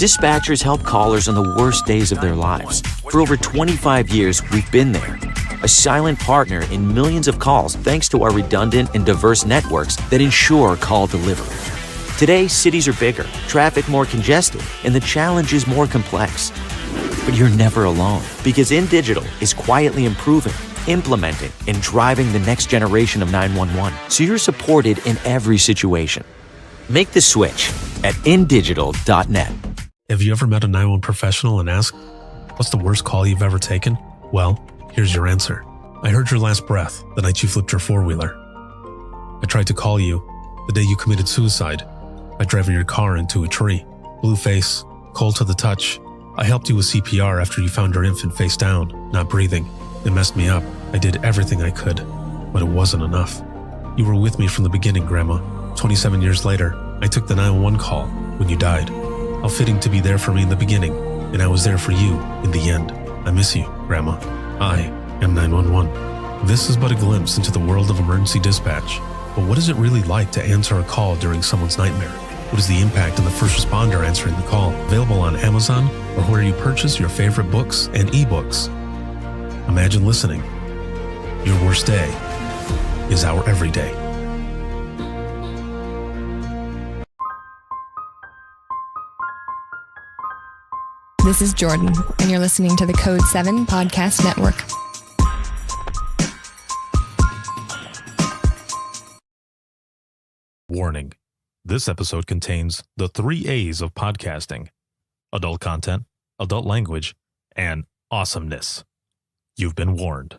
Dispatchers help callers on the worst days of their lives. For over 25 years, we've been there. A silent partner in millions of calls thanks to our redundant and diverse networks that ensure call delivery. Today, cities are bigger, traffic more congested, and the challenge is more complex. But you're never alone, because InDigital is quietly improving, implementing, and driving the next generation of 911, so you're supported in every situation. Make the switch at indigital.net. Have you ever met a 911 professional and asked, what's the worst call you've ever taken? Well, here's your answer. I heard your last breath the night you flipped your four-wheeler. I tried to call you the day you committed suicide by driving your car into a tree. Blue face, cold to the touch. I helped you with CPR after you found your infant face down, not breathing. It messed me up. I did everything I could, but it wasn't enough. You were with me from the beginning, Grandma. 27 years later, I took the 911 call when you died. How fitting to be there for me in the beginning, and I was there for you in the end. I miss you, Grandma. I am 911. This is but a glimpse into the world of emergency dispatch. But what is it really like to answer a call during someone's nightmare? What is the impact on the first responder answering the call? Available on Amazon or where you purchase your favorite books and ebooks. Imagine listening. Your worst day is our everyday. This is Jordan, and you're listening to the Code 7 Podcast Network. Warning. This episode contains the 3 A's of podcasting: adult content, adult language, and awesomeness. You've been warned.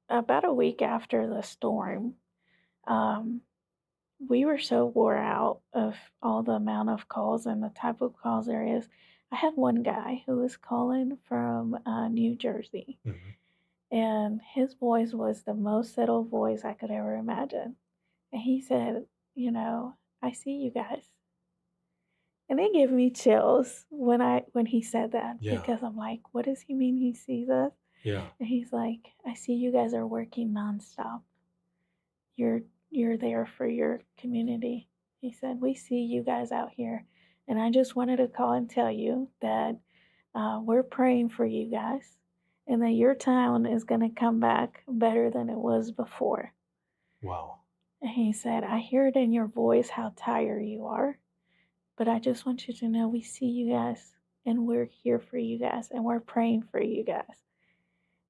About a week after the storm, we were so wore out of all the amount of calls and the type of calls there is. I had one guy who was calling from New Jersey, and his voice was the most settled voice I could ever imagine. And he said, I see you guys. And it gave me chills when he said that, because I'm like, what does he mean he sees us? Yeah. And he's like, I see you guys are working nonstop. You're there for your community. He said, we see you guys out here. And I just wanted to call and tell you that we're praying for you guys, and that your town is going to come back better than it was before. Wow. And he said, I hear it in your voice how tired you are, but I just want you to know we see you guys, and we're here for you guys, and we're praying for you guys.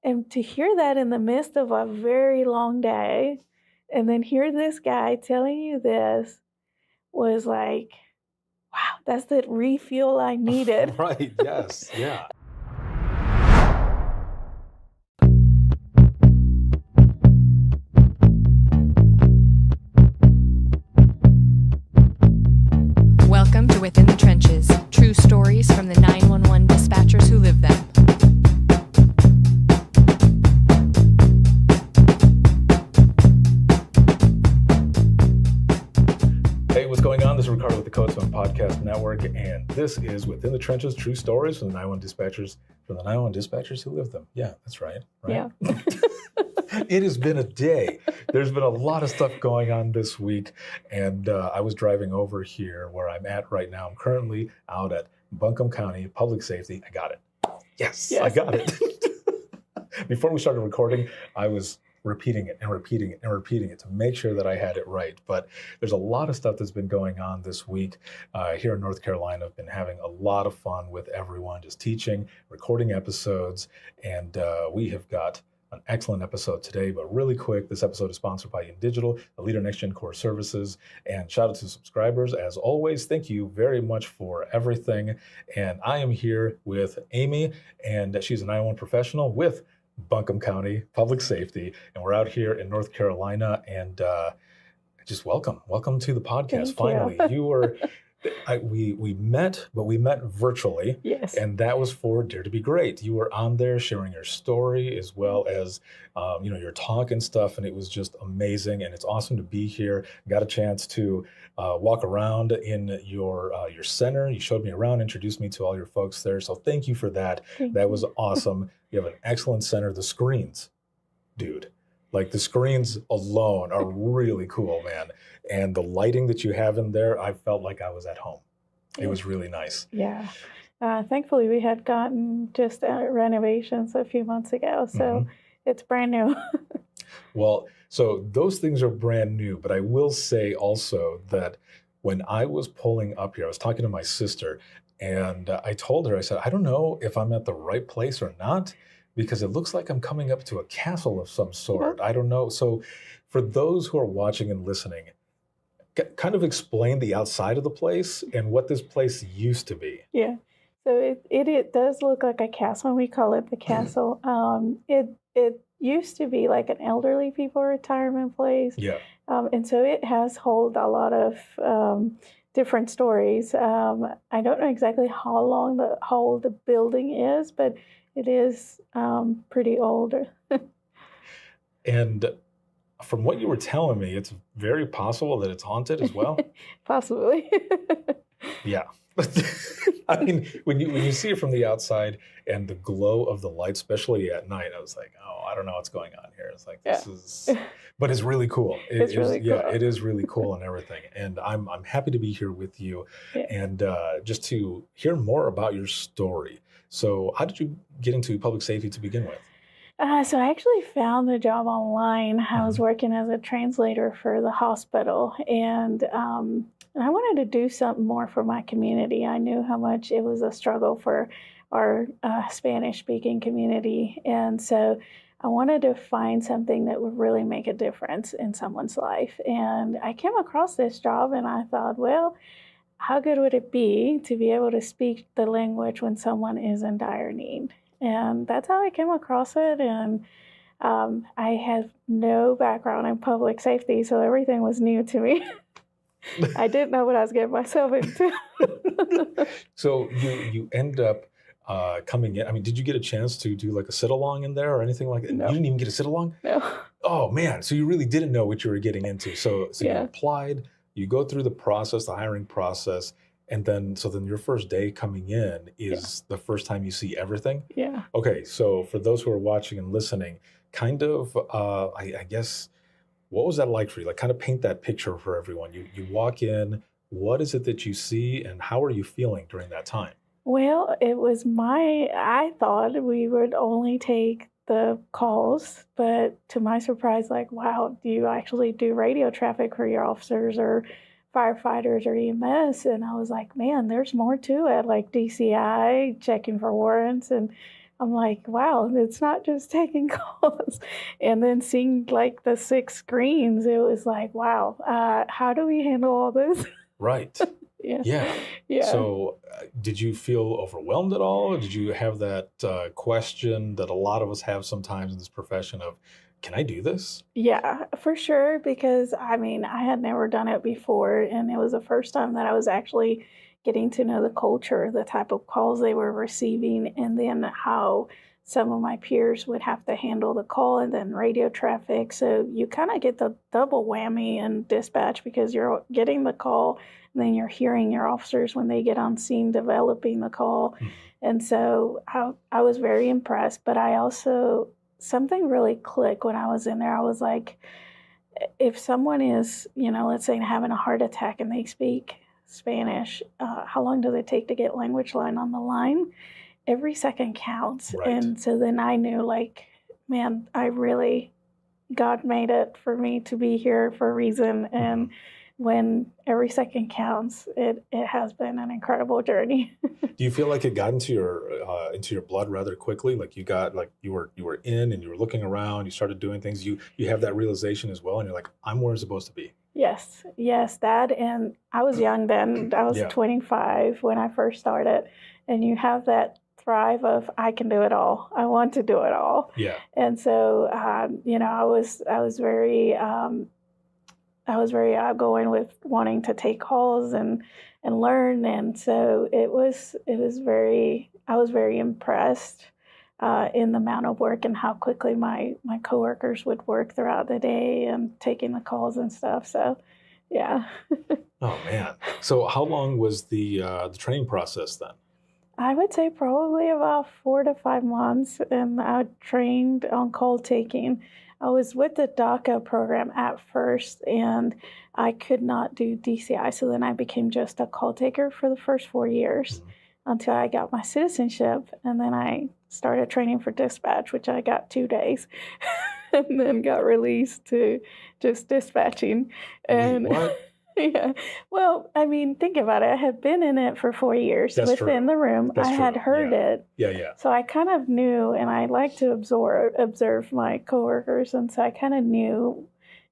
And to hear that in the midst of a very long day, and then hear this guy telling you this, was like, wow, that's the refuel I needed. Right, yes, yeah. Welcome to Within the Trenches, true stories from the 911 dispatchers who live them. This is Ricardo with the Code 7 Podcast Network, and this is Within the Trenches, true stories from the 911 dispatchers who live them. Yeah, that's right. Yeah. It has been a day. There's been a lot of stuff going on this week, and I was driving over here where I'm at right now. I'm currently out at Buncombe County Public Safety. I got it. Yes. I got it. Before we started recording, I was repeating it to make sure that I had it right. But there's a lot of stuff that's been going on this week here in North Carolina. I've been having a lot of fun with everyone, just teaching, recording episodes, and we have got an excellent episode today. But really quick, this episode is sponsored by InDigital, the leader in next-gen core services, and shout out to subscribers. As always, thank you very much for everything. And I am here with Amy, and she's a 911 professional with Buncombe County Public Safety, and we're out here in North Carolina, and just welcome to the podcast. Finally, you were we met virtually. Yes. And that was for Dare to Be Great. You were on there sharing your story as well as your talk and stuff, and it was just amazing. And it's awesome to be here. Got a chance to walk around in your center. You showed me around, introduced me to all your folks there. So thank you for that. That was awesome. You have an excellent center. The screens, dude. Like the screens alone are really cool, man. And the lighting that you have in there, I felt like I was at home. It was really nice. Yeah. Thankfully, we had gotten just renovations a few months ago, so it's brand new. Well, so those things are brand new, but I will say also that when I was pulling up here, I was talking to my sister, and I told her, I said, I don't know if I'm at the right place or not, because it looks like I'm coming up to a castle of some sort. I don't know. So for those who are watching and listening, kind of explain the outside of the place and what this place used to be. Yeah. So it does look like a castle. We call it the castle. It used to be like an elderly people retirement place. Yeah. And so it has hold a lot of different stories. I don't know exactly how old the building is, but it is pretty old. And from what you were telling me, it's very possible that it's haunted as well. Possibly. Yeah. I mean, when you see it from the outside and the glow of the light, especially at night, I was like, oh, I don't know what's going on here. It's like, this is, but it's really cool. It's really cool. Yeah, it is really cool and everything. And I'm happy to be here with you and just to hear more about your story. So how did you get into public safety to begin with? So I actually found the job online. I was working as a translator for the hospital, and I wanted to do something more for my community. I knew how much it was a struggle for our Spanish-speaking community, and so I wanted to find something that would really make a difference in someone's life. And I came across this job, and I thought, well, how good would it be to be able to speak the language when someone is in dire need? And that's how I came across it. And I have no background in public safety, so everything was new to me. I didn't know what I was getting myself into. So you end up coming in. I mean, did you get a chance to do like a sit-along in there or anything like that? No. You didn't even get a sit-along? No. Oh, man. So you really didn't know what you were getting into. So you applied, you go through the process, the hiring process, and then your first day coming in is the first time you see everything? Yeah. Okay, so for those who are watching and listening, kind of, I guess, what was that like for you? Like kind of paint that picture for everyone. You walk in, what is it that you see and how are you feeling during that time? Well, I thought we would only take the calls, but to my surprise, like, wow, do you actually do radio traffic for your officers or firefighters or EMS? And I was like, man, there's more to it, like DCI, checking for warrants. And I'm like, wow, it's not just taking calls. And then seeing like the 6 screens, it was like, wow, how do we handle all this? Right. Yeah. So did you feel overwhelmed at all? Or did you have that question that a lot of us have sometimes in this profession of, can I do this? Yeah, for sure. Because I mean, I had never done it before. And it was the first time that I was actually getting to know the culture, the type of calls they were receiving, and then how some of my peers would have to handle the call and then radio traffic. So you kind of get the double whammy in dispatch because you're getting the call and then you're hearing your officers when they get on scene developing the call. And so I was very impressed, but I also, something really clicked when I was in there. I was like, if someone is, let's say having a heart attack and they speak Spanish, how long does it take to get language line on the line? Every second counts. Right. And so then I knew, like, man, God made it for me to be here for a reason. And when every second counts, it has been an incredible journey. Do you feel like it got into your blood rather quickly? Like you were in and you were looking around, you started doing things, you have that realization as well, and you're like, I'm where I'm supposed to be. Yes, that. And I was young then. I was 25 when I first started. And you have that thrive of, I can do it all. I want to do it all. Yeah. And so, I was very outgoing with wanting to take calls and learn. And so I was very impressed in the amount of work and how quickly my coworkers would work throughout the day and taking the calls and stuff. So, yeah. Oh man. So how long was the training process then? I would say probably about 4 to 5 months, and I trained on call taking. I was with the DACA program at first, and I could not do DCI. So then I became just a call taker for the first 4 years until I got my citizenship. And then I started training for dispatch, which I got 2 days, and then got released to just dispatching. And Wait, what? yeah. Well, I mean, think about it. I had been in it for 4 years within the room. That's I had heard it. Yeah. So I kind of knew, and I like to observe my coworkers. And so I kind of knew,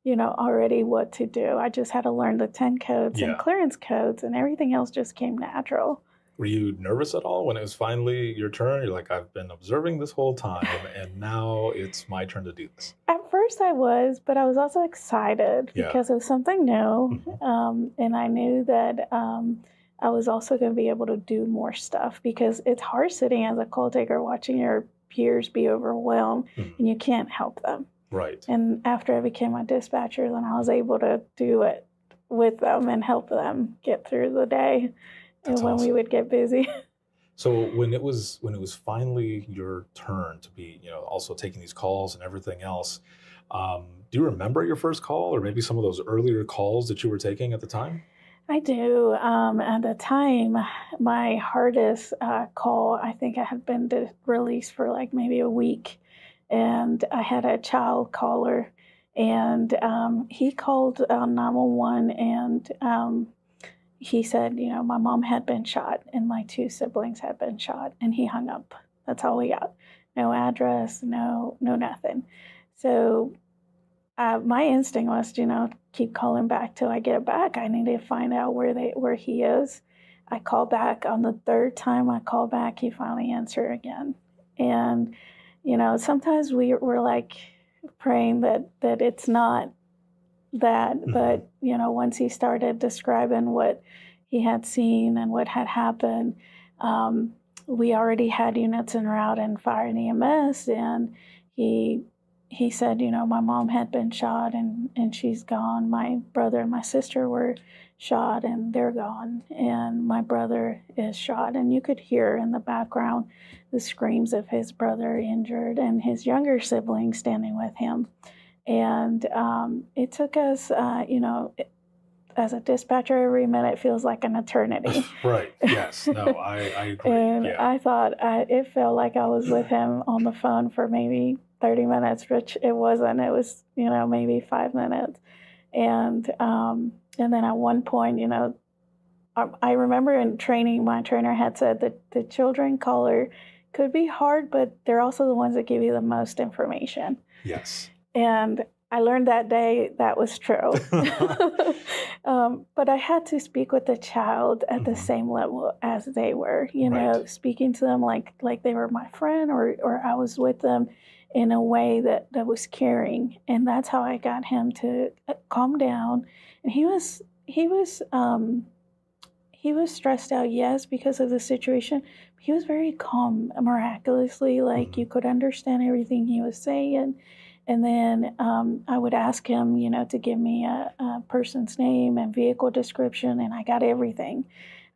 already what to do. I just had to learn the 10 codes and clearance codes, and everything else just came natural. Were you nervous at all when it was finally your turn? You're like, I've been observing this whole time, and now it's my turn to do this. At first I was, but I was also excited because it was something new. And I knew that I was also going to be able to do more stuff, because it's hard sitting as a call taker watching your peers be overwhelmed and you can't help them. Right. And after I became a dispatcher, then I was able to do it with them and help them get through the day. That's and when awesome. we would get busy. So when it was finally your turn to be, also taking these calls and everything else, do you remember your first call, or maybe some of those earlier calls that you were taking at the time? I do. At the time, my hardest call, I think I had been released for like maybe a week, and I had a child caller, and he called 911, and he said, my mom had been shot and my 2 siblings had been shot, and he hung up. That's all we got. No address, no nothing. So my instinct was, keep calling back till I get it back. I need to find out where he is. I call back. On the 3rd time I call back, he finally answered again. And, sometimes we're like praying that it's not that, but once he started describing what he had seen and what had happened, we already had units en route in fire and EMS, and he said, my mom had been shot and she's gone. My brother and my sister were shot and they're gone, and my brother is shot. And you could hear in the background the screams of his brother injured and his younger sibling standing with him. And it took us, as a dispatcher, every minute feels like an eternity. Right. Yes. No, I agree. And I thought it felt like I was with him on the phone for maybe 30 minutes, which it wasn't. It was, maybe 5 minutes. And then at one point, I remember in training, my trainer had said that the children caller could be hard, but they're also the ones that give you the most information. Yes. And I learned that day that was true. But I had to speak with the child at the same level as they were, speaking to them like they were my friend, or I was with them in a way that was caring. And that's how I got him to calm down. And he was stressed out, yes, because of the situation. But he was very calm, miraculously. Like you could understand everything he was saying. And then I would ask him, to give me a person's name and vehicle description, and I got everything.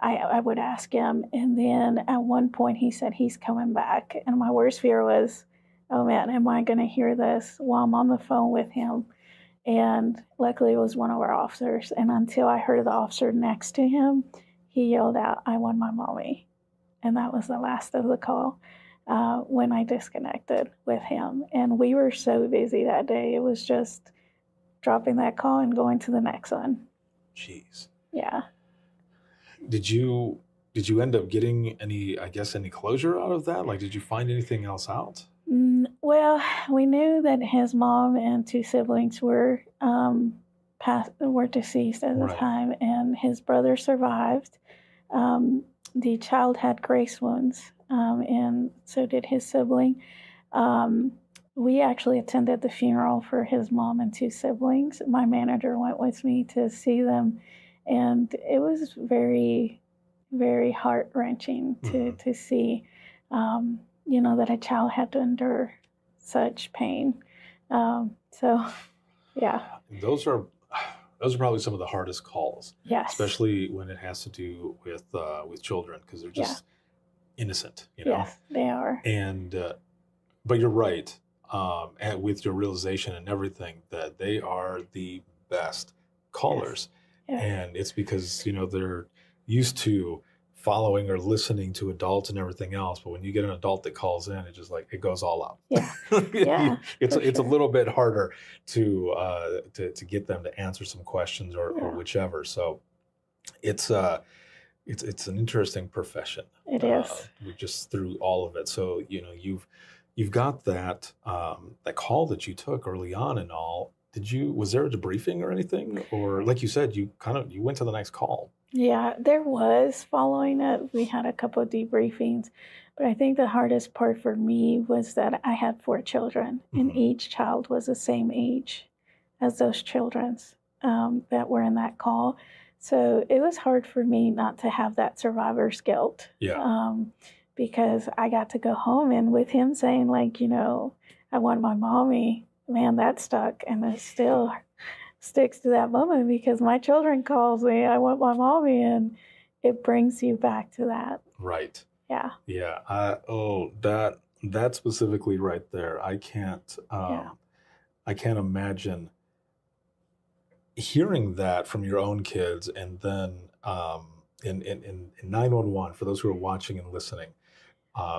I would ask him, and then at one point he said he's coming back. And my worst fear was, oh man, am I going to hear this while I'm on the phone with him? And luckily it was one of our officers. And until I heard the officer next to him, he yelled out, "I want my mommy." And that was the last of the call. When I disconnected with him. And we were so busy that day. It was just dropping that call and going to the next one. Jeez. Yeah. Did you end up getting any closure out of that? Like, did you find anything else out? Well, we knew that his mom and 2 siblings were deceased at the time, and his brother survived. The child had grace wounds. And so did his sibling. We actually attended the funeral for his mom and 2 siblings. My manager went with me to see them, and it was very, very heart-wrenching to see, that a child had to endure such pain. So, yeah. Those are probably some of the hardest calls. Yes. Especially when it has to do with children, because they're just innocent, Yes, they are. And but you're right. and with your realization and everything that they are the best callers. Yes. And it's because, they're used to following or listening to adults and everything else. But when you get an adult that calls in, it just it goes all out. Yeah. Yeah. It's a sure. little bit harder to get them to answer some questions or whichever. So it's an interesting profession. It is. Just through all of it. So, you've got that call that you took early on and all. Was there a debriefing or anything? Or like you said, you went to the next call. Yeah, there was. Following it, we had a couple of debriefings. But I think the hardest part for me was that I had 4 children, and each child was the same age as those children's that were in that call. So it was hard for me not to have that survivor's guilt. Yeah. Because I got to go home, and with him saying, I want my mommy, man, that stuck. And it still sticks to that moment because my children calls me, I want my mommy, and it brings you back to that. Right. Yeah. Yeah. That specifically right there. I can't imagine hearing that from your own kids, and then in 911, for those who are watching and listening,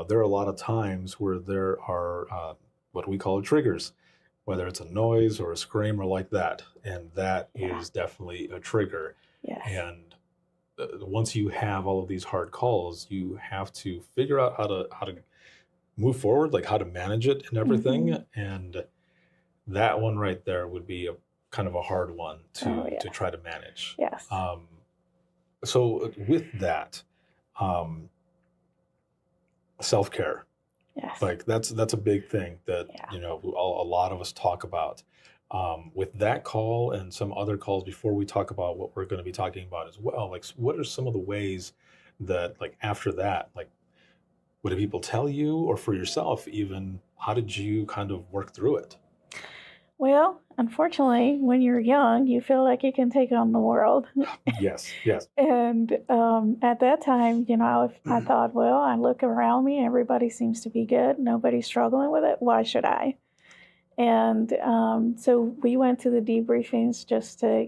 there are a lot of times where there are what we call triggers, whether it's a noise or a scream or like that, and that is definitely a trigger. Yes. And once you have all of these hard calls, you have to figure out how to move forward, like how to manage it and everything. And that one right there would be a kind of a hard one to try to manage. Yes. So with that, self-care, yes, that's a big thing that a lot of us talk about. With that call and some other calls, before we talk about what we're going to be talking about as well, what are some of the ways that after that, what do people tell you, or for yourself even, how did you kind of work through it? Well, unfortunately, when you're young, you feel like you can take on the world. Yes. And at that time, I thought, well, I look around me, everybody seems to be good. Nobody's struggling with it. Why should I? And so we went to the debriefings just to,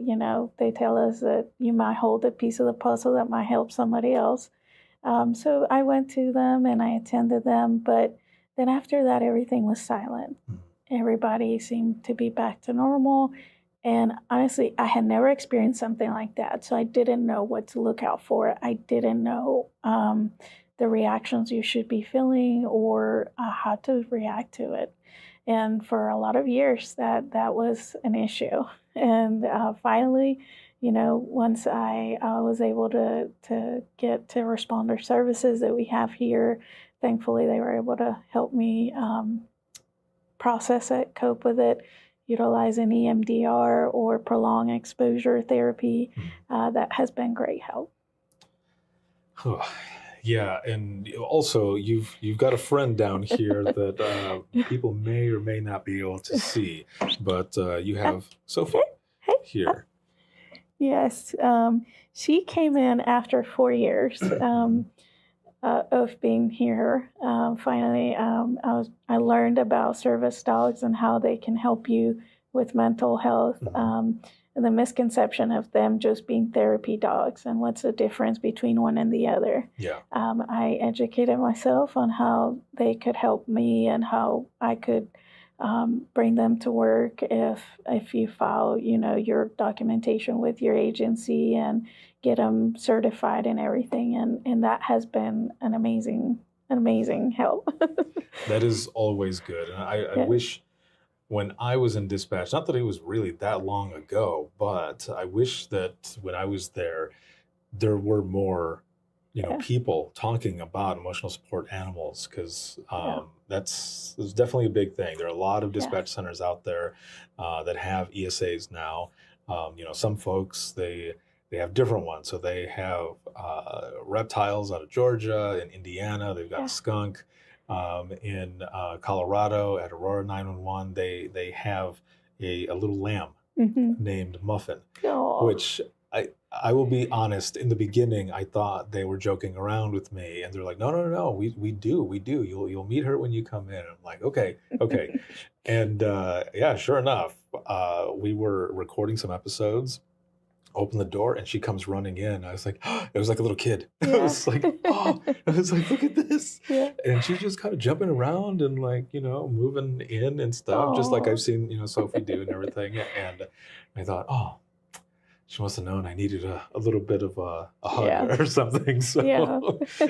they tell us that you might hold a piece of the puzzle that might help somebody else. So I went to them and I attended them. But then after that, everything was silent. Everybody seemed to be back to normal. And honestly, I had never experienced something like that. So I didn't know what to look out for. I didn't know the reactions you should be feeling or how to react to it. And for a lot of years, that was an issue. And finally, once I was able to get to responder services that we have here, thankfully they were able to help me process it, cope with it, utilize an EMDR or prolonged exposure therapy. That has been great help. Yeah, and also you've got a friend down here that people may or may not be able to see, but you have Sophie here. Yes, she came in after 4 years of being here. Finally, I learned about service dogs and how they can help you with mental health. And the misconception of them just being therapy dogs and what's the difference between one and the other. Yeah. I educated myself on how they could help me and how I could bring them to work if you file, your documentation with your agency and get them certified and everything. And that has been an amazing help. That is always good. And I wish when I was in dispatch, not that it was really that long ago, but I wish that when I was there were more, people talking about emotional support animals, because that's definitely a big thing. There are a lot of dispatch centers out there that have ESAs now. Some folks, they have different ones. So they have reptiles out of Georgia and Indiana. They've got a skunk. In Colorado at Aurora 911, they have a little lamb named Muffin, which I will be honest. In the beginning, I thought they were joking around with me, and they're like, "No, no, no, no. We do. You'll meet her when you come in." I'm like, "Okay, okay." And yeah, sure enough, we were recording some episodes. Open the door, and she comes running in. I was like, it was like a little kid. I Yeah. was like, oh, I was like, look at this. Yeah. And she's just kind of jumping around and like, moving in and stuff, just like Oh, I've seen, Sophie do and everything. And I thought, oh, she must have known I needed a little bit of a yeah. hug or something. So Yeah.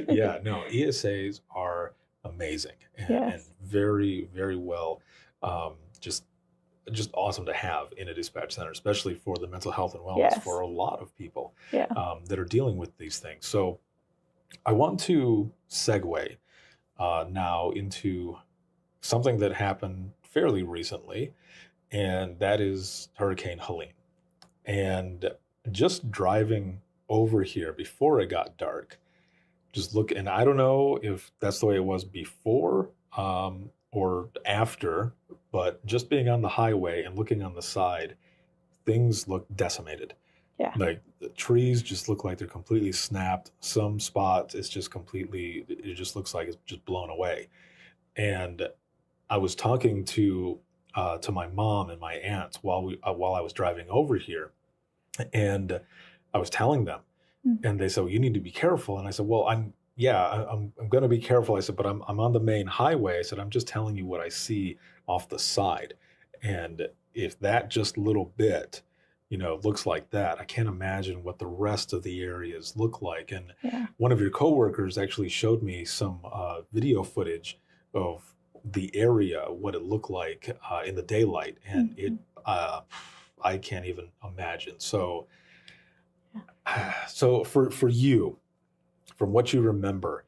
yeah, no, ESAs are amazing and Yes. very, very well, just awesome to have in a dispatch center, especially for the mental health and wellness Yes. for a lot of people Yeah. that are dealing with these things. So I want to segue now into something that happened fairly recently, and that is Hurricane Helene. And just driving over here before it got dark, just look, and I don't know if that's the way it was before or after, but just being on the highway and looking on the side, things look decimated. Yeah. Like the trees just look like they're completely snapped. Some spots it just looks like it's just blown away. And I was talking to my mom and my aunt while I was driving over here, and I was telling them, and they said, well, you need to be careful. And I said, well, I'm going to be careful. I said, but I'm on the main highway. I said, I'm just telling you what I see off the side. And if that just little bit, looks like that, I can't imagine what the rest of the areas look like. And Yeah. one of your coworkers actually showed me some video footage of the area, what it looked like in the daylight. And I can't even imagine. So, so for you, from what you remember,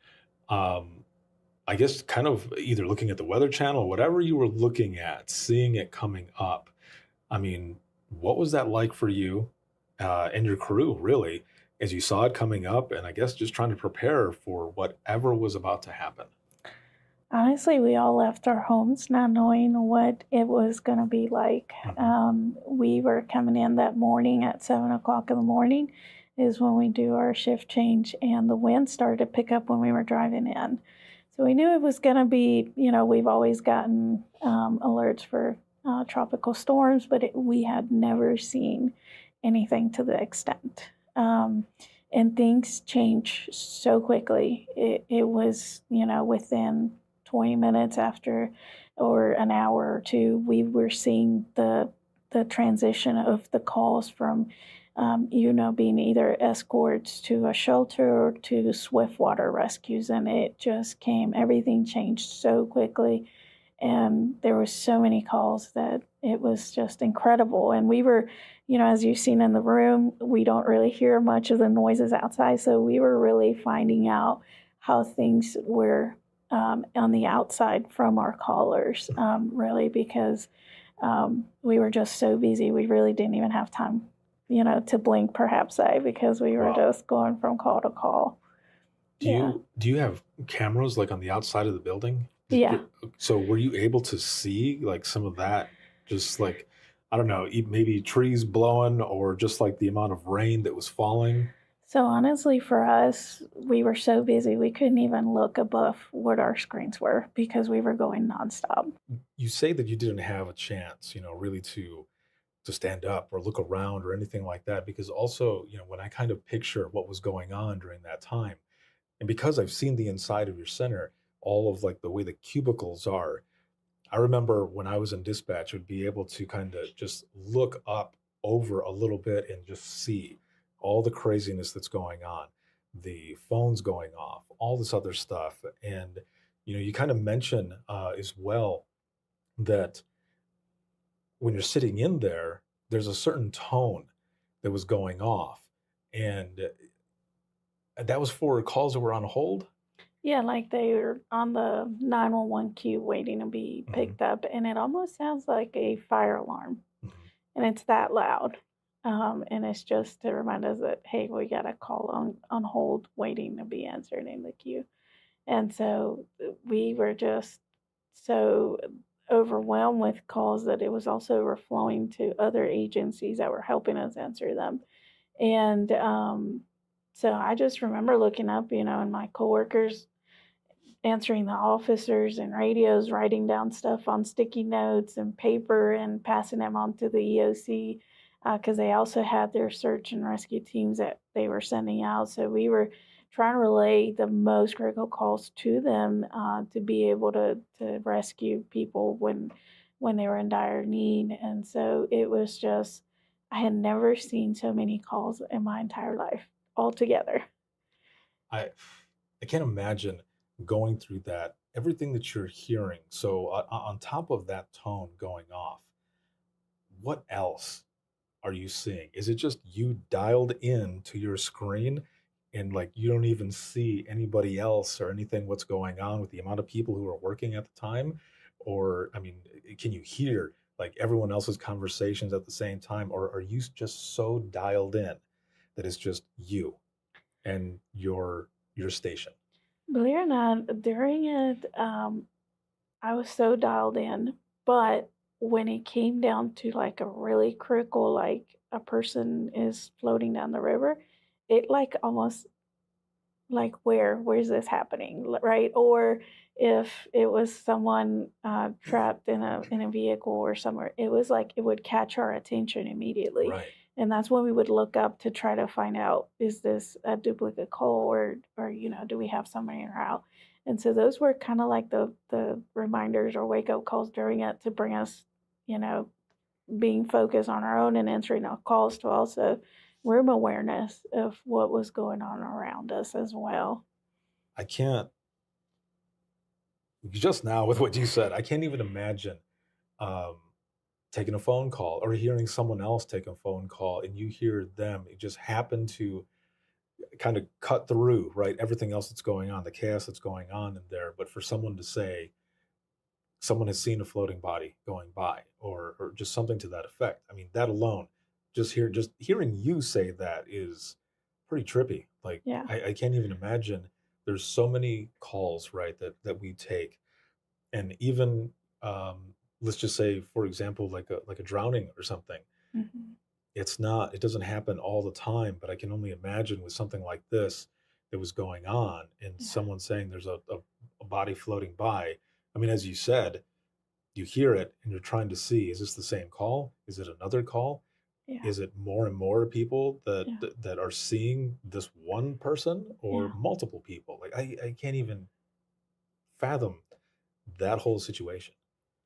I guess kind of either looking at the Weather Channel or whatever you were looking at, seeing it coming up. I mean, what was that like for you and your crew, really, as you saw it coming up, and I guess just trying to prepare for whatever was about to happen? Honestly, we all left our homes not knowing what it was going to be like. We were coming in that morning at 7 o'clock in the morning is when we do our shift change, and the wind started to pick up when we were driving in. So we knew it was going to be, we've always gotten alerts for tropical storms, but we had never seen anything to the extent. And things change so quickly. It was, within 20 minutes after or an hour or two, we were seeing the transition of the calls from, being either escorts to a shelter or to swift water rescues. And it just everything changed so quickly. And there were so many calls that it was just incredible. And we were, as you've seen in the room, we don't really hear much of the noises outside. So we were really finding out how things were on the outside from our callers, really, because we were just so busy. We really didn't even have time, to blink, perhaps, because we were just going from call to call. Do you have cameras like on the outside of the building? Yeah. So were you able to see like some of that, just like, I don't know, maybe trees blowing or just like the amount of rain that was falling? So honestly, for us, we were so busy, we couldn't even look above what our screens were because we were going nonstop. You say that you didn't have a chance, really to stand up or look around or anything like that, because also, when I kind of picture what was going on during that time, and because I've seen the inside of your center, all of like the way the cubicles are, I remember when I was in dispatch, I'd be able to kind of just look up over a little bit and just see all the craziness that's going on, the phones going off, all this other stuff. And, you kind of mention as well that when you're sitting in there, there's a certain tone that was going off. And that was for calls that were on hold? Yeah, like they were on the 911 queue waiting to be picked up, and it almost sounds like a fire alarm, and it's that loud. And it's just to remind us that, hey, we got a call on hold waiting to be answered in the queue. And so we were just so overwhelmed with calls that it was also overflowing to other agencies that were helping us answer them. And so I just remember looking up, and my coworkers answering the officers and radios, writing down stuff on sticky notes and paper and passing them on to the EOC, because they also had their search and rescue teams that they were sending out. So we were trying to relay the most critical calls to them, to be able to rescue people when they were in dire need. And so it was just, I had never seen so many calls in my entire life altogether. I can't imagine going through that, everything that you're hearing. So on top of that tone going off, what else are you seeing? Is it just you dialed in to your screen and like you don't even see anybody else or anything what's going on with the amount of people who are working at the time? Or, I mean, can you hear like everyone else's conversations at the same time? Or are you just so dialed in that it's just you and your station? Believe it or not, during it, I was so dialed in, but when it came down to like a really critical, like a person is floating down the river, it like almost like where's this happening, right? Or if it was someone trapped in a vehicle or somewhere, it was like it would catch our attention immediately. Right. And that's when we would look up to try to find out, is this a duplicate call, or do we have somebody in route? And so those were kind of like the reminders or wake up calls during it to bring us, being focused on our own and answering our calls, to also room awareness of what was going on around us as well. I can't, just now with what you said, I can't even imagine taking a phone call or hearing someone else take a phone call and you hear them, it just happened to kind of cut through, right? Everything else that's going on, the chaos that's going on in there. But for someone to say, someone has seen a floating body going by, or just something to that effect. I mean, that alone, just hearing you say that is pretty trippy. Like, Yeah. I can't even imagine. There's so many calls, right, that we take, and even let's just say, for example, like a drowning or something. Mm-hmm. It doesn't happen all the time, but I can only imagine with something like this that was going on, and someone saying there's a body floating by. I mean, as you said, you hear it and you're trying to see, is this the same call? Is it another call? Yeah. Is it more and more people Yeah. that are seeing this one person, or Yeah. multiple people? Like I can't even fathom that whole situation.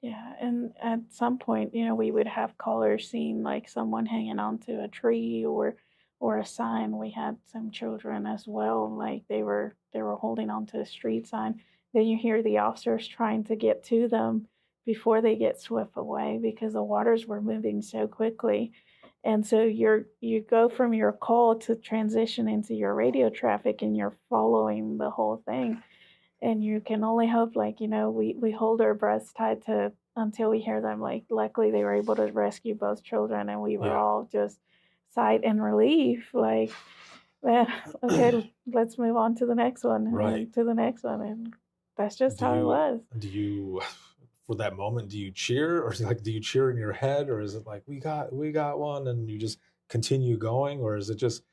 Yeah, and at some point, we would have callers seeing like someone hanging onto a tree or a sign. We had some children as well, like they were holding onto a street sign. Then you hear the officers trying to get to them before they get swept away because the waters were moving so quickly. And so you go from your call to transition into your radio traffic, and you're following the whole thing. And you can only hope, like, we hold our breaths tight to until we hear them. Like, luckily they were able to rescue both children, and we were all just sighed in relief, like, well, okay, let's move on to the next one, Right. and to the next one. And that's just how it was. Do you, for that moment, do you cheer, or is it like, do you cheer in your head, or is it like, we got one, and you just continue going, or is it just,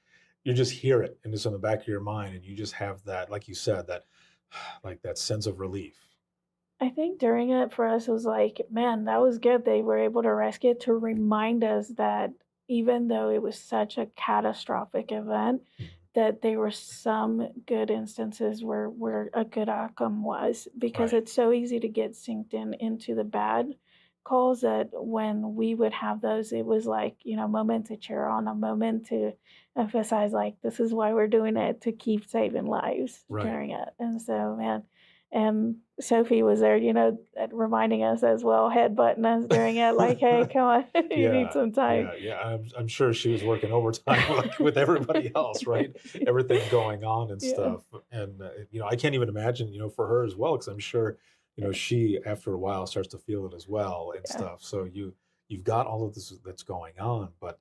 you just hear it and it's in the back of your mind, and you just have that, like you said, that like that sense of relief? I think during it for us, it was like, man, that was good. They were able to rescue it, to remind us that even though it was such a catastrophic event, that there were some good instances where a good outcome was, because Right. it's so easy to get synced into the bad calls, that when we would have those, it was like, a moment to cheer on, a moment to emphasize, like, this is why we're doing it, to keep saving lives Right. during it. And so, man, and Sophie was there, reminding us as well, headbutting us during it, like, hey, come on, you need some time. Yeah. I'm sure she was working overtime like with everybody else, right? Everything going on and Yeah. stuff. And, I can't even imagine, for her as well, because I'm sure, she, after a while, starts to feel it as well and stuff. So you've got all of this that's going on, but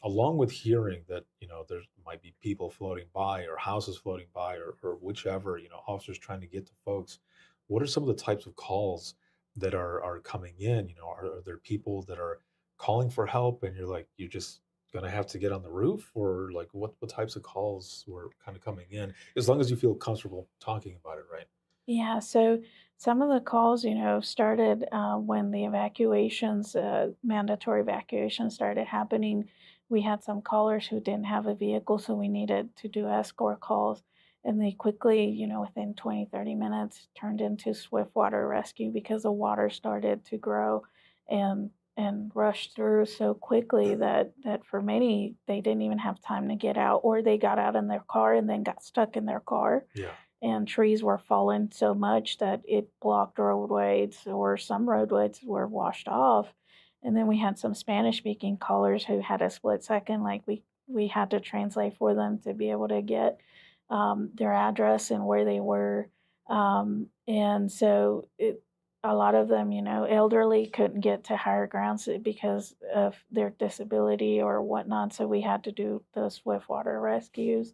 along with hearing that, there might be people floating by, or houses floating by, or whichever, officers trying to get to folks, what are some of the types of calls that are coming in? Are there people that are calling for help, and you're just going to have to get on the roof, or like what types of calls were kind of coming in? As long as you feel comfortable talking about it, right? Yeah, so some of the calls, started when the mandatory evacuations started happening. We had some callers who didn't have a vehicle, so we needed to do escort calls. And they quickly, within 20, 30 minutes, turned into swift water rescue because the water started to grow and rush through so quickly that for many, they didn't even have time to get out, or they got out in their car and then got stuck in their car. Yeah. And trees were falling so much that it blocked roadways, or some roadways were washed off. And then we had some Spanish speaking callers who had a split second, like we had to translate for them to be able to get their address and where they were. And so a lot of them, elderly, couldn't get to higher grounds because of their disability or whatnot. So we had to do the swift water rescues.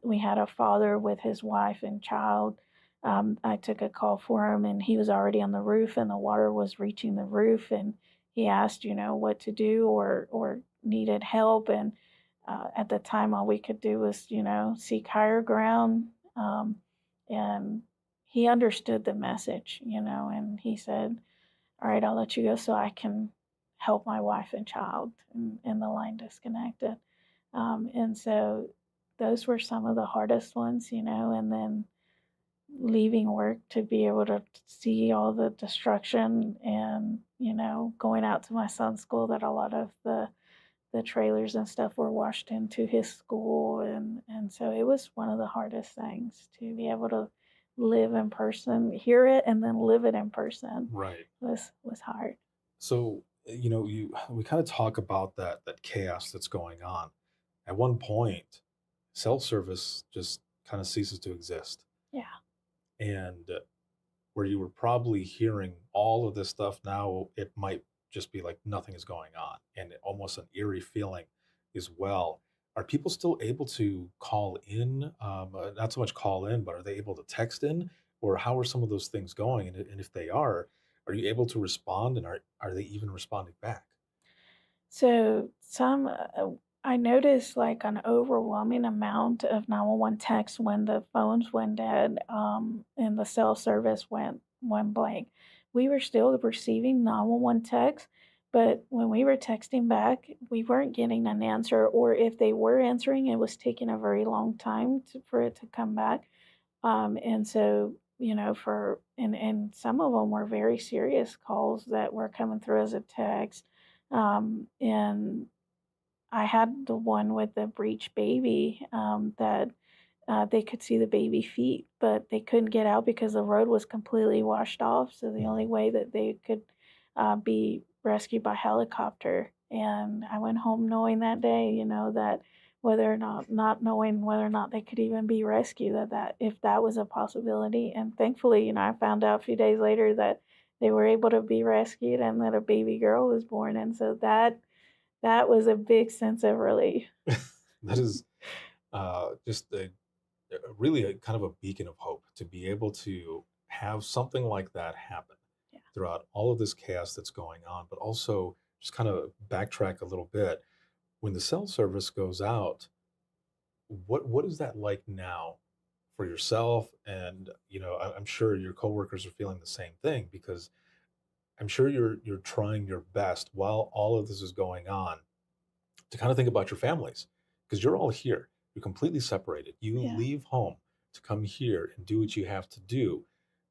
We had a father with his wife and child. I took a call for him, and he was already on the roof, and the water was reaching the roof, and he asked, what to do or needed help. And at the time, all we could do was, seek higher ground. And he understood the message, and he said, "All right, I'll let you go so I can help my wife and child." And the line disconnected. And so those were some of the hardest ones, and then leaving work to be able to see all the destruction and, going out to my son's school, that a lot of the trailers and stuff were washed into his school. And so it was one of the hardest things to be able to live in person, hear it, and then live it in person. Right. Was hard. So, we kind of talk about that chaos that's going on. At one point, cell service just kind of ceases to exist. Yeah. And where you were probably hearing all of this stuff, now it might just be like nothing is going on, and almost an eerie feeling as well. Are people still able to call in? Not so much call in, but are they able to text in? Or how are some of those things going? And if they are you able to respond, and are they even responding back? So I noticed like an overwhelming amount of 911 texts when the phones went dead, and the cell service went blank. We were still receiving 911 texts, but when we were texting back, we weren't getting an answer, or if they were answering, it was taking a very long time for it to come back. And so, and some of them were very serious calls that were coming through as a text. And I had the one with the breech baby, that they could see the baby feet, but they couldn't get out because the road was completely washed off. So the only way that they could be rescued by helicopter. And I went home knowing that day, that whether or not knowing whether or not they could even be rescued, that if that was a possibility. And thankfully, I found out a few days later that they were able to be rescued and that a baby girl was born. And so that was a big sense of relief. That is just really a kind of a beacon of hope to be able to have something like that happen throughout all of this chaos that's going on. But also just kind of backtrack a little bit. When the cell service goes out, what is that like now for yourself? And I'm sure your coworkers are feeling the same thing, because I'm sure you're trying your best while all of this is going on to kind of think about your families, because you're all here. You're completely separated. You leave home to come here and do what you have to do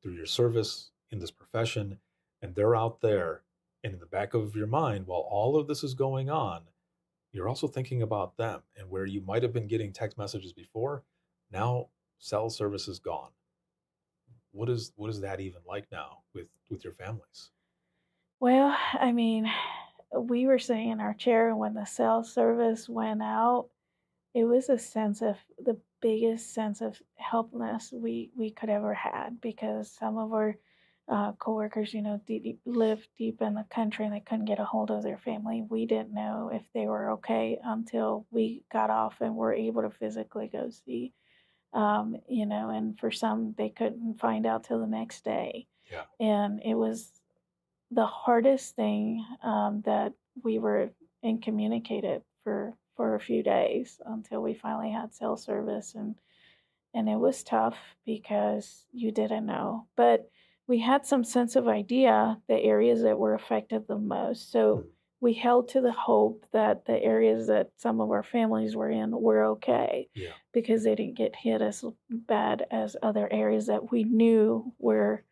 through your service in this profession, and they're out there. And in the back of your mind, while all of this is going on, you're also thinking about them, and where you might have been getting text messages before, now cell service is gone. What is that even like now with your families? Well, I mean, we were sitting in our chair, and when the cell service went out, it was the biggest sense of helplessness we could ever had, because some of our coworkers, lived deep in the country and they couldn't get a hold of their family. We didn't know if they were okay until we got off and were able to physically go see. And for some, they couldn't find out till the next day. Yeah. And it was the hardest thing that we were incommunicated for a few days until we finally had cell service, and it was tough because you didn't know. But we had some sense of idea the areas that were affected the most. So we held to the hope that the areas that some of our families were in were okay, Yeah. because they didn't get hit as bad as other areas that we knew were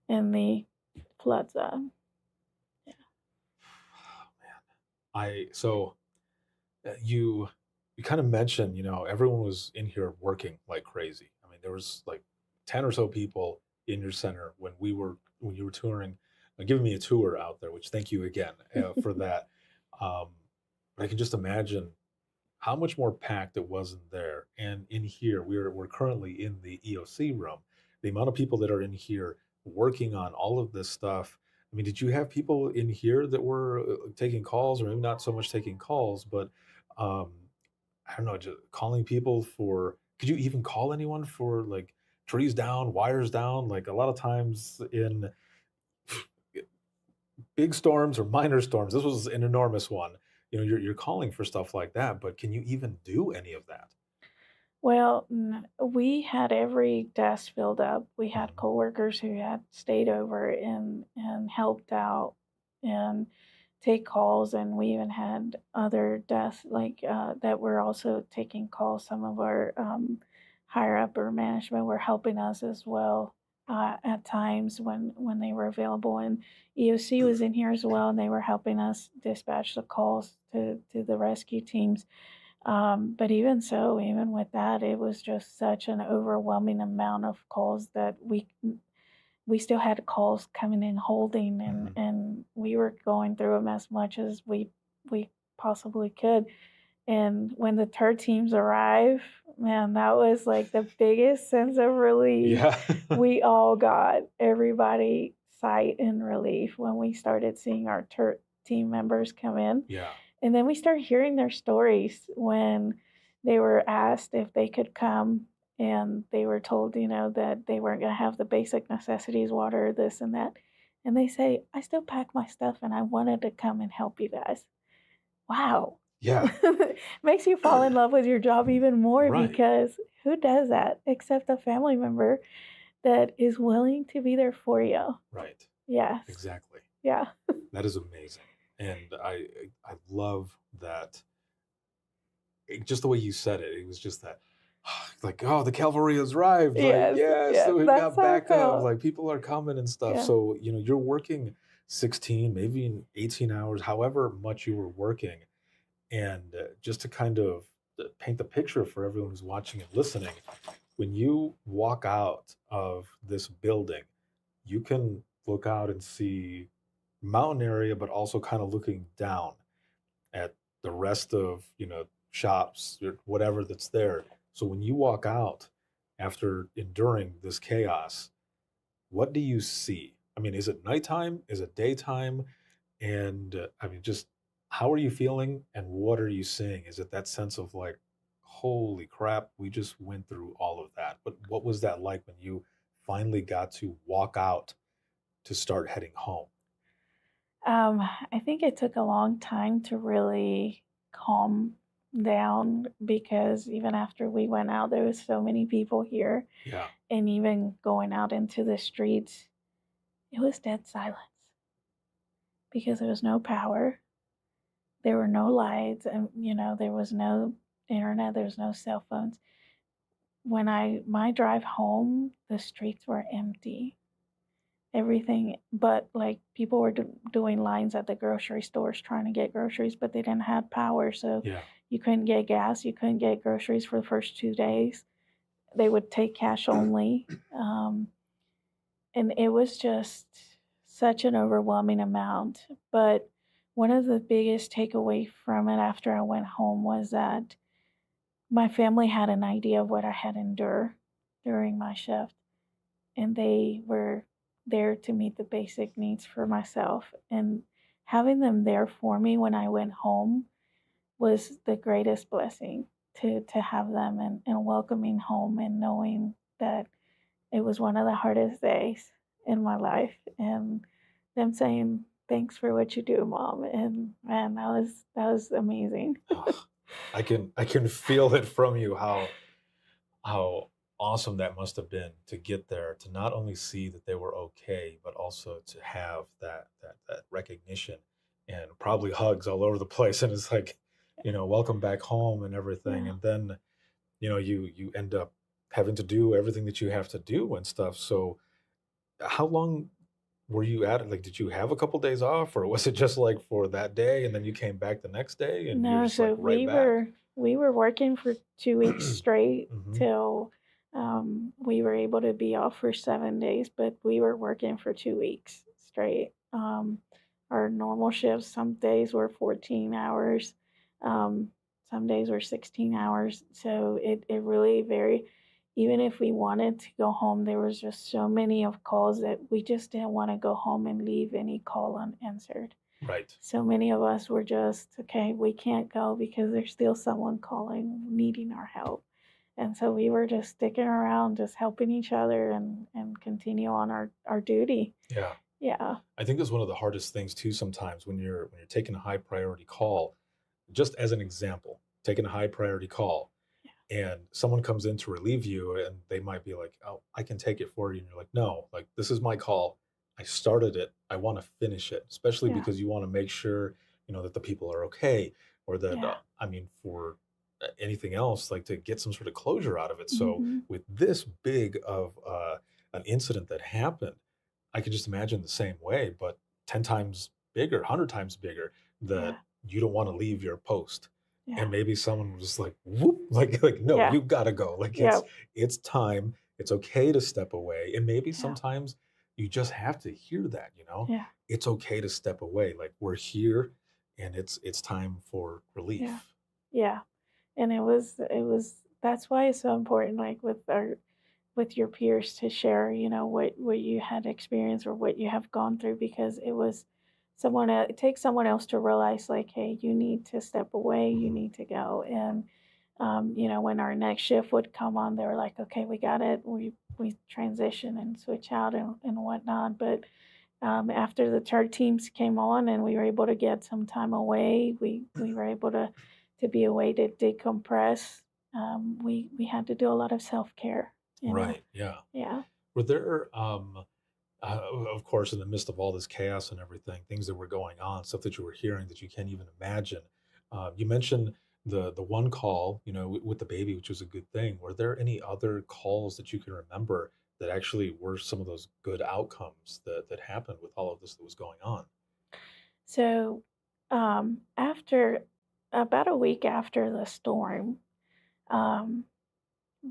in the flood zone. Yeah. Oh, man. You kind of mentioned, everyone was in here working like crazy. I mean, there was like 10 or so people in your center when you were touring, giving me a tour out there, which thank you again for that. But I can just imagine how much more packed it was in there. And in here, we're currently in the EOC room. The amount of people that are in here working on all of this stuff. I mean, did you have people in here that were taking calls, or maybe not so much taking calls, but um, I don't know, just calling people for, could you even call anyone for like trees down, wires down? Like a lot of times in big storms or minor storms, this was an enormous one. You're calling for stuff like that, but can you even do any of that? Well, we had every desk filled up. We had coworkers who had stayed over and helped out and take calls, and we even had other desks that were also taking calls. Some of our higher upper management were helping us as well at times when they were available, and EOC was in here as well, and they were helping us dispatch the calls to the rescue teams. But even so, even with that, it was just such an overwhelming amount of calls that we still had calls coming in holding, and we were going through them as much as we possibly could. And when the TER teams arrive, man, that was like the biggest sense of relief Yeah. we all got. Everybody sighed in relief when we started seeing our TER team members come in. Yeah. And then we started hearing their stories when they were asked if they could come, and they were told, that they weren't going to have the basic necessities, water, this and that. And they say, I still pack my stuff and I wanted to come and help you guys. Wow. Yeah. Makes you fall in love with your job even more, Right. because who does that except a family member that is willing to be there for you? Right. Yes. Exactly. Yeah. That is amazing. And I love that. Just the way you said it, it was just that, like, oh, the cavalry has arrived. Yes, Like, yes, yes, so we've that's got how it backup. felt. Like, people are coming and stuff. Yeah. So, you're working 16, maybe in 18 hours, however much you were working. And just to kind of paint the picture for everyone who's watching and listening, when you walk out of this building, you can look out and see mountain area, but also kind of looking down at the rest of, shops or whatever that's there. So when you walk out after enduring this chaos, what do you see? I mean, is it nighttime? Is it daytime? And I mean, just how are you feeling and what are you seeing? Is it that sense of like, holy crap, we just went through all of that? But what was that like when you finally got to walk out to start heading home? I think it took a long time to really calm down, because even after we went out, there was so many people here. Yeah. And even going out into the streets, it was dead silence, because there was no power, there were no lights, and there was no internet, there was no cell phones. When my drive home, the streets were empty. Everything, but like people were doing lines at the grocery stores trying to get groceries, but they didn't have power, so Yeah. you couldn't get gas, you couldn't get groceries for the first 2 days. They would take cash only, and it was just such an overwhelming amount. But one of the biggest takeaway from it after I went home was that my family had an idea of what I had endured during my shift, and they were there to meet the basic needs for myself. And having them there for me when I went home was the greatest blessing, to have them and welcoming home, and knowing that it was one of the hardest days in my life, and them saying, thanks for what you do, Mom. And man, that was amazing. I can feel it from you how awesome that must have been to get there, to not only see that they were okay, but also to have that recognition and probably hugs all over the place. And it's like, welcome back home and everything. Yeah. And then, you end up having to do everything that you have to do and stuff. So how long were you at it? Like, did you have a couple days off, or was it just like for that day and then you came back the next day and you're No, just like so right back? we were working for 2 weeks straight Hmm. till we were able to be off for 7 days, but we were working for 2 weeks straight. Our normal shifts, some days were 14 hours, um, some days were 16 hours. So it really varied. Even if we wanted to go home, there was just so many of calls that we just didn't want to go home and leave any call unanswered. Right. So many of us were just, okay, we can't go because there's still someone calling, needing our help. And so we were just sticking around, just helping each other and continue on our duty. Yeah. Yeah. I think that's one of the hardest things too sometimes when you're taking a high priority call. Just as an example, taking a high priority call and someone comes in to relieve you and they might be like, "Oh, I can take it for you." And you're like, "No, like this is my call. I started it. I want to finish it," especially Yeah. because you want to make sure, that the people are okay, or that, Yeah. for anything else, like to get some sort of closure out of it. So Hmm. with this big of an incident that happened, I could just imagine the same way, but 10 times bigger, 100 times bigger, that Yeah. you don't want to leave your post. Yeah. And maybe someone was just like, whoop, like, no, Yeah. you gotta go. Like Yeah. it's time. It's okay to step away. And maybe Yeah. sometimes you just have to hear that, Yeah. it's okay to step away. Like we're here and it's time for relief. Yeah. Yeah. And that's why it's so important, like with your peers, to share, what you had experienced or what you have gone through, because it takes someone else to realize, like, hey, you need to step away, you Mhm. need to go. And when our next shift would come on, they were like, okay, we got it. We transition and switch out and whatnot. But after the third teams came on and we were able to get some time away, we were able to be away to decompress. We had to do a lot of self-care, Right. Yeah. Yeah. Were there, of course, in the midst of all this chaos and everything, things that were going on, stuff that you were hearing that you can't even imagine? You mentioned the one call, with the baby, which was a good thing. Were there any other calls that you can remember that actually were some of those good outcomes that happened with all of this that was going on? So after about a week after the storm, um,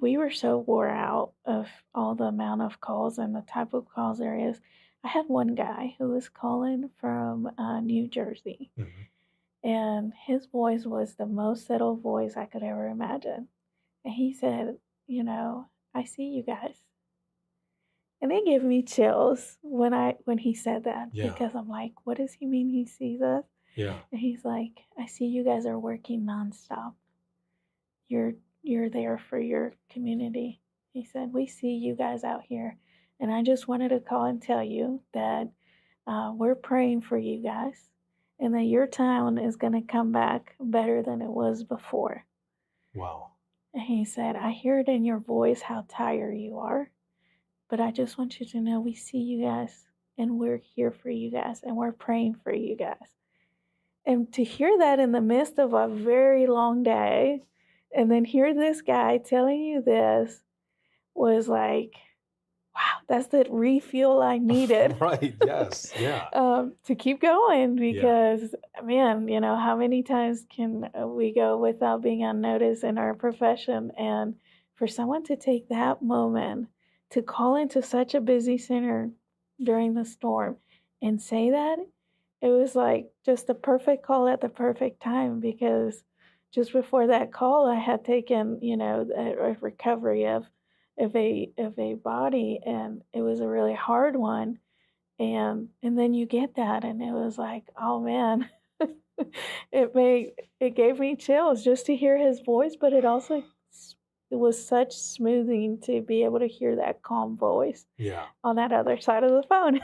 we were so wore out of all the amount of calls and the type of calls there is. I had one guy who was calling from New Jersey, Hmm. and his voice was the most settled voice I could ever imagine. And he said, I see you guys. And it gave me chills when he said that, Yeah. because I'm like, what does he mean he sees us? Yeah. And he's like, I see you guys are working nonstop. You're there for your community. He said, we see you guys out here. And I just wanted to call and tell you that we're praying for you guys, and that your town is going to come back better than it was before. Wow. And he said, I hear it in your voice how tired you are, but I just want you to know we see you guys, and we're here for you guys, and we're praying for you guys. And to hear that in the midst of a very long day, and then hear this guy telling you this, was like, wow, that's the refuel I needed. Right. Yes. Yeah. To keep going, because man, how many times can we go without being unnoticed in our profession? And for someone to take that moment to call into such a busy center during the storm and say that, it was like just the perfect call at the perfect time, because just before that call, I had taken, a recovery of a body, and it was a really hard one. And then you get that, and it was like, oh man, it gave me chills just to hear his voice, but it was such smoothing to be able to hear that calm voice Yeah. on that other side of the phone.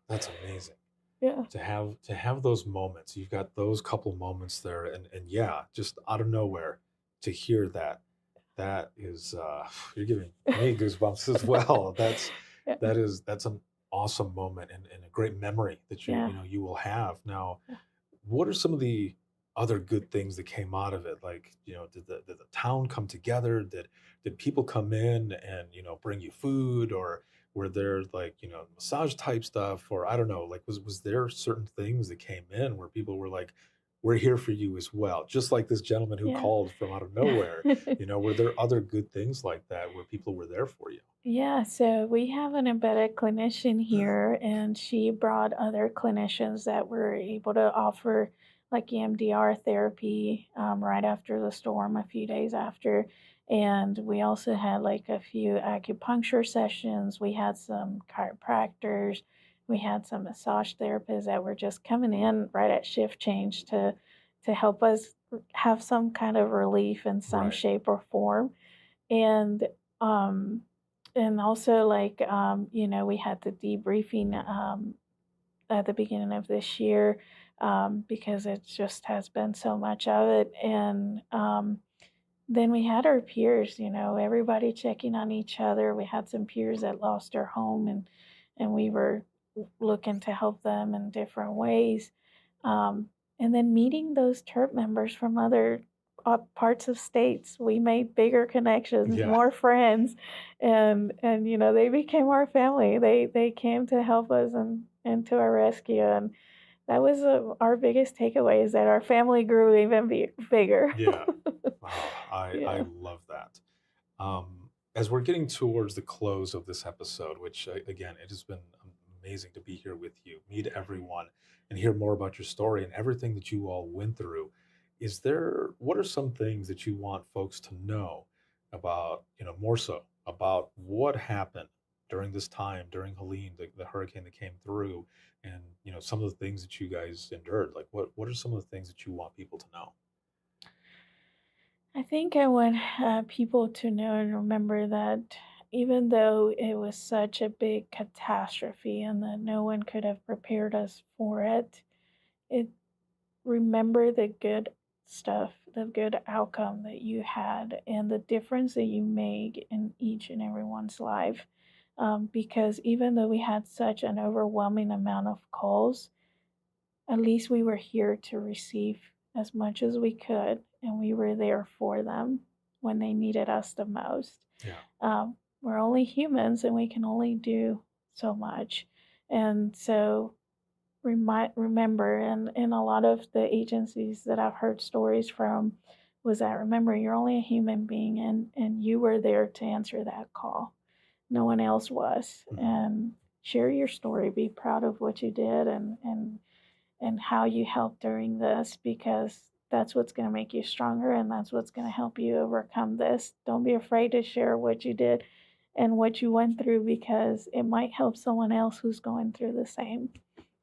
That's amazing. Yeah. To have those moments. You've got those couple moments there, and yeah, just out of nowhere to hear that. That is, you're giving me goosebumps as well. Yeah. That's an awesome moment and a great memory that Yeah. you will have. Now, Yeah. what are some of the other good things that came out of it? Like, did the town come together? Did people come in and, bring you food, or were there like, massage type stuff, or I don't know, like was there certain things that came in where people were like, we're here for you as well, just like this gentleman who Yeah. called from out of nowhere. Were there other good things like that where people were there for you? Yeah, so we have an embedded clinician here, and she brought other clinicians that were able to offer like EMDR therapy right after the storm, a few days after. And we also had like a few acupuncture sessions. We had some chiropractors. We had some massage therapists that were just coming in right at shift change to help us have some kind of relief in some Right. shape or form. And um, and also like we had the debriefing at the beginning of this year because it just has been so much of it. And then we had our peers, everybody checking on each other. We had some peers that lost their home, and we were looking to help them in different ways. And then meeting those TERP members from other parts of states, we made bigger connections, Yeah. more friends, and they became our family. They came to help us and to our rescue, and that was our biggest takeaway is that our family grew even bigger. Yeah. Wow, I Yeah. love that. As we're getting towards the close of this episode, which again, it has been amazing to be here with you, meet everyone, and hear more about your story and everything that you all went through. What are some things that you want folks to know about, more so about what happened during this time, during Helene, the hurricane that came through, and, some of the things that you guys endured? Like, what are some of the things that you want people to know? I think I want people to know and remember that even though it was such a big catastrophe and that no one could have prepared us for it, it remember the good stuff, the good outcome that you had, and the difference that you made in each and everyone's life. Because even though we had such an overwhelming amount of calls, at least we were here to receive as much as we could, and we were there for them when they needed us the most. Yeah. We're only humans, and we can only do so much. And so, remember, and a lot of the agencies that I've heard stories from was that remember, you're only a human being, and you were there to answer that call. No one else was. Mhm. And share your story. Be proud of what you did, and how you helped during this, because that's what's going to make you stronger, and that's what's going to help you overcome this. Don't be afraid to share what you did and what you went through, because it might help someone else who's going through the same.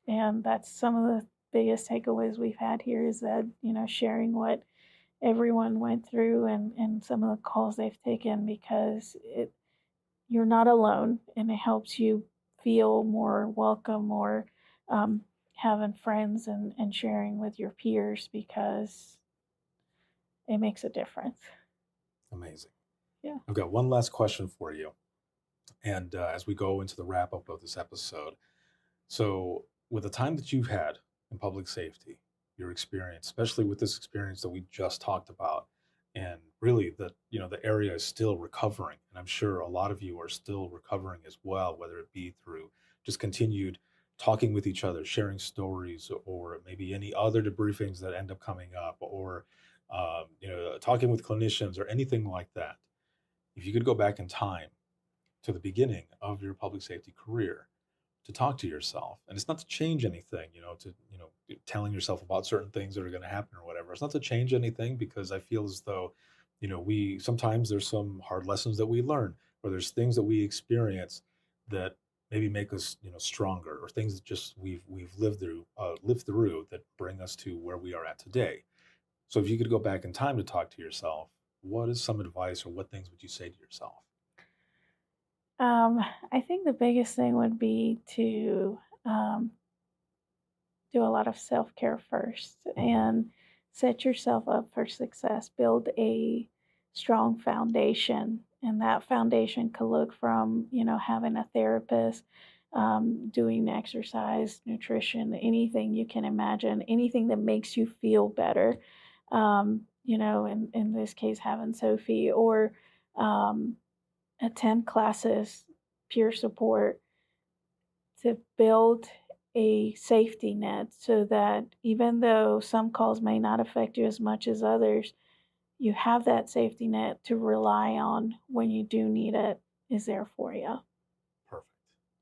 And that's some of the biggest takeaways we've had here is that, sharing what everyone went through, and some of the calls they've taken, because you're not alone, and it helps you feel more welcome, or having friends and sharing with your peers, because it makes a difference. Amazing. Yeah. I've got one last question for you. And as we go into the wrap up of this episode, so with the time that you've had in public safety, your experience, especially with this experience that we just talked about, and really the area is still recovering. And I'm sure a lot of you are still recovering as well, whether it be through just continued talking with each other, sharing stories, or maybe any other debriefings that end up coming up, or talking with clinicians or anything like that. If you could go back in time to the beginning of your public safety career to talk to yourself, and it's not to change anything, telling yourself about certain things that are going to happen or whatever. It's not to change anything, because I feel as though, we sometimes there's some hard lessons that we learn, or there's things that we experience that maybe make us, stronger, or things that just we've lived through that bring us to where we are at today. So if you could go back in time to talk to yourself, what is some advice, or what things would you say to yourself? I think the biggest thing would be to do a lot of self-care first and set yourself up for success. Build a strong foundation, and that foundation could look from, having a therapist, doing exercise, nutrition, anything you can imagine, anything that makes you feel better. In this case, having Sophie, or attend classes, peer support, to build a safety net so that even though some calls may not affect you as much as others, you have that safety net to rely on when you do need it is there for you. Perfect.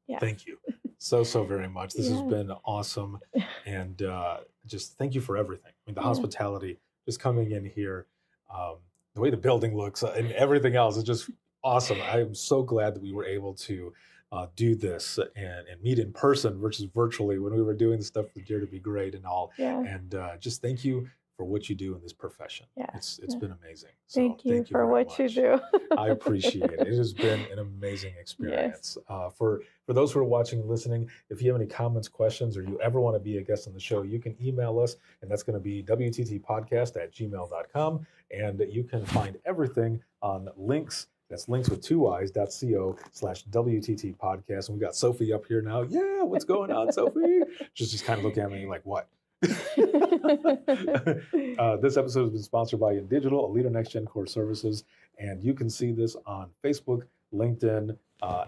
Yeah. Thank you so very much. This has Yeah. been awesome. And just thank you for everything. I mean, the Yeah. hospitality, just coming in here, the way the building looks and everything else is just awesome. I'm so glad that we were able to do this and meet in person versus virtually when we were doing the stuff with Dare to Be Great and all. Yeah. And just thank you for what you do in this profession. Yeah. It's Yeah. been amazing. So Thank you for very what you much. do. I appreciate it. It has been an amazing experience. For those who are watching and listening, if you have any comments, questions, or you ever want to be a guest on the show, you can email us, and that's going to be wttpodcast@gmail.com. And you can find everything on links. That's links with 2i's.co/WTT podcast. And we got Sophie up here now. Yeah, what's going on, Sophie? She's just kind of looking at me like, what? This episode has been sponsored by InDigital, a leader next gen core services, and you can see this on Facebook, LinkedIn,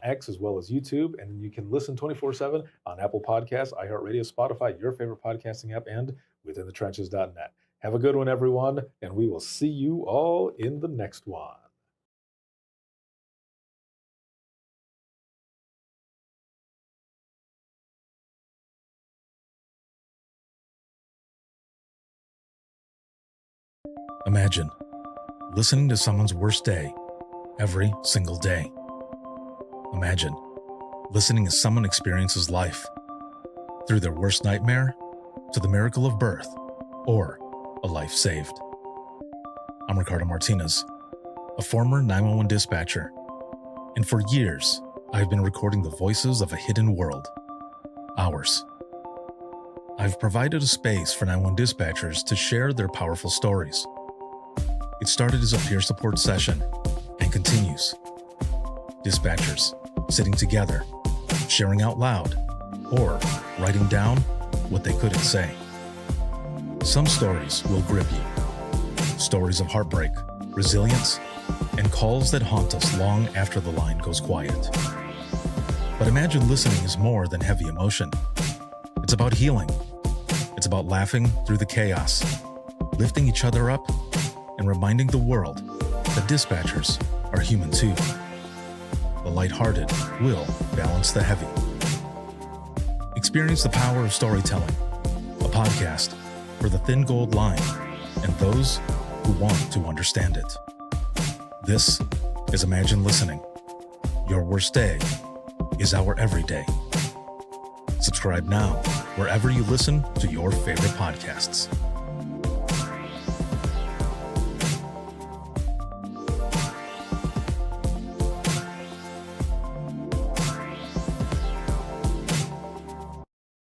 X, as well as YouTube, and you can listen 24/7 on Apple Podcasts, iHeartRadio, Spotify, your favorite podcasting app, and withinthetrenches.net. Have a good one, everyone, and we will see you all in the next one. Imagine listening to someone's worst day every single day. Imagine listening as someone experiences life, through their worst nightmare to the miracle of birth or a life saved. I'm Ricardo Martinez, a former 911 dispatcher, and for years, I've been recording the voices of a hidden world, ours. I've provided a space for 911 dispatchers to share their powerful stories. It started as a peer support session and continues. Dispatchers sitting together, sharing out loud, or writing down what they couldn't say. Some stories will grip you. Stories of heartbreak, resilience, and calls that haunt us long after the line goes quiet. But imagine listening is more than heavy emotion. It's about healing. It's about laughing through the chaos, lifting each other up, and reminding the world that dispatchers are human too. The lighthearted will balance the heavy. Experience the power of storytelling, a podcast for the thin gold line and those who want to understand it. This is Imagine Listening. Your worst day is our everyday. Subscribe now wherever you listen to your favorite podcasts.